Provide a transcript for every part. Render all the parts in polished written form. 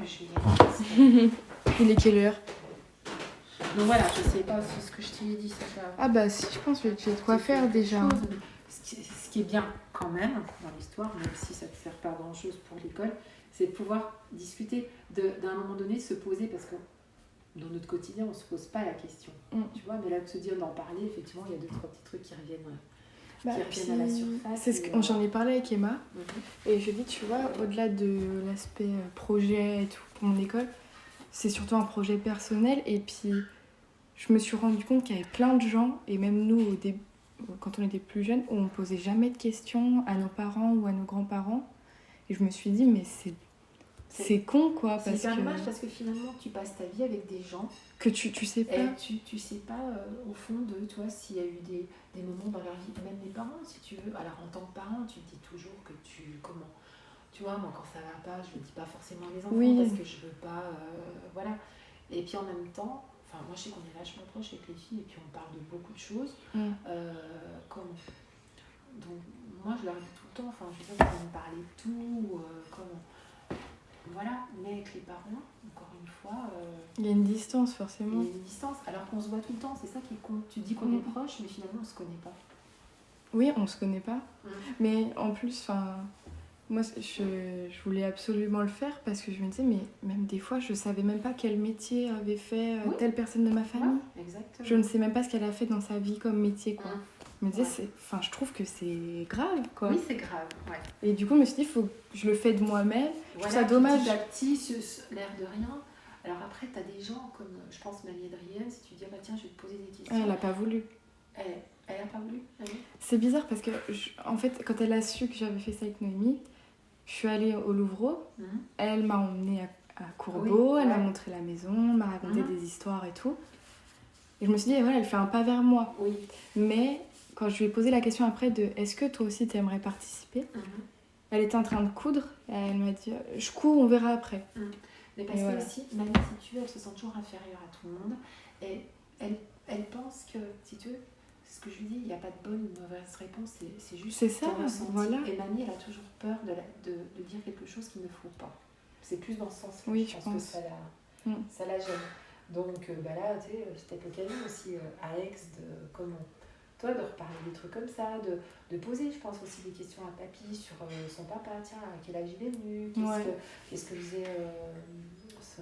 je vais y aller. Il est quelle heure? Donc voilà, je sais pas si ce que je t'ai dit, ça va. Ah bah si, je pense que tu as de quoi faire déjà. Ce qui est bien quand même dans l'histoire, même si ça ne te sert pas à grand chose pour l'école, c'est de pouvoir discuter, d'un moment donné se poser, parce que dans notre quotidien on ne se pose pas la question, tu vois, mais là de se dire d'en parler, effectivement il y a 2-3 petits trucs qui reviennent à la surface. C'est j'en ai parlé avec Emma, et je dis, tu vois, au-delà de l'aspect projet et tout pour mon école, c'est surtout un projet personnel. Et puis je me suis rendu compte qu'il y avait plein de gens, et même nous quand on était plus jeunes, où on posait jamais de questions à nos parents ou à nos grands-parents. Et je me suis dit, mais c'est con quoi. C'est hyper dommage, parce que finalement tu passes ta vie avec des gens que tu sais pas. Et tu sais pas au fond de toi s'il y a eu des moments dans leur vie, même les parents si tu veux. Alors en tant que parent tu te dis toujours que tu vois, moi quand ça va pas je le dis pas forcément à mes enfants, parce que je veux pas voilà. Et puis en même temps, enfin moi je sais qu'on est vachement proches avec les filles, et puis on parle de beaucoup de choses. Donc moi je leur dis tout le temps, enfin je sais qu'on me parler de tout, comment. Voilà, mais avec les parents, encore une fois... il y a une distance, forcément. Il y a une distance, alors qu'on se voit tout le temps, c'est ça qui compte. Tu dis qu'on est proche, mais finalement, on se connaît pas. Oui, on se connaît pas. Mais en plus, moi, je voulais absolument le faire, parce que je me disais, mais même des fois, je savais même pas quel métier avait fait telle personne de ma famille. Ouais, exactement. Je ne sais même pas ce qu'elle a fait dans sa vie comme métier, quoi. Je me disais, je trouve que c'est grave, quoi. Oui, c'est grave, ouais. Et du coup, je me suis dit, faut que je le fais de moi-même. Je trouve ça dommage. Petit à petit, l'air de rien. Alors après, tu as des gens comme, je pense, Marie-Adrienne, si tu dis, tiens, je vais te poser des questions. Elle n'a pas voulu. Elle a pas voulu. C'est bizarre, parce que, en fait, quand elle a su que j'avais fait ça avec Noémie, je suis allée au Louvreau. Elle m'a emmenée à Courbeau, elle m'a montré la maison, m'a raconté des histoires et tout. Et je me suis dit, voilà, elle fait un pas vers moi. Oui. Mais quand je lui ai posé la question après de est-ce que toi aussi tu aimerais participer, elle était en train de coudre, et elle m'a dit je couds, on verra après. Mais parce que aussi, même si tu veux, elle se sent toujours inférieure à tout le monde, et elle pense que, si tu veux, ce que je lui dis, il n'y a pas de bonne ou de mauvaise réponse, c'est juste ça, voilà. Et mamie, elle a toujours peur de dire quelque chose qu'il ne faut pas. C'est plus dans ce sens-là, oui, je pense que ça la gêne. Donc là, tu sais, c'était l'occasion aussi à Aix de reparler des trucs comme ça, de poser, je pense, aussi des questions à papy sur son papa, tiens, à quel âge il est venu, qu'est-ce que faisaient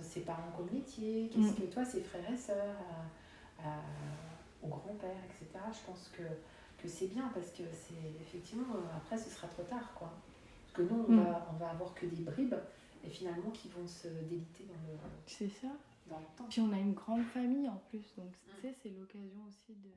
ses parents comme métier, qu'est-ce que toi, ses frères et sœurs, au grand-père, etc. Je pense que c'est bien, parce que c'est effectivement, après ce sera trop tard, quoi. Parce que nous, on va avoir que des bribes, et finalement qui vont se déliter c'est ça. dans le temps. Puis on a une grande famille en plus, donc tu sais, c'est l'occasion aussi de...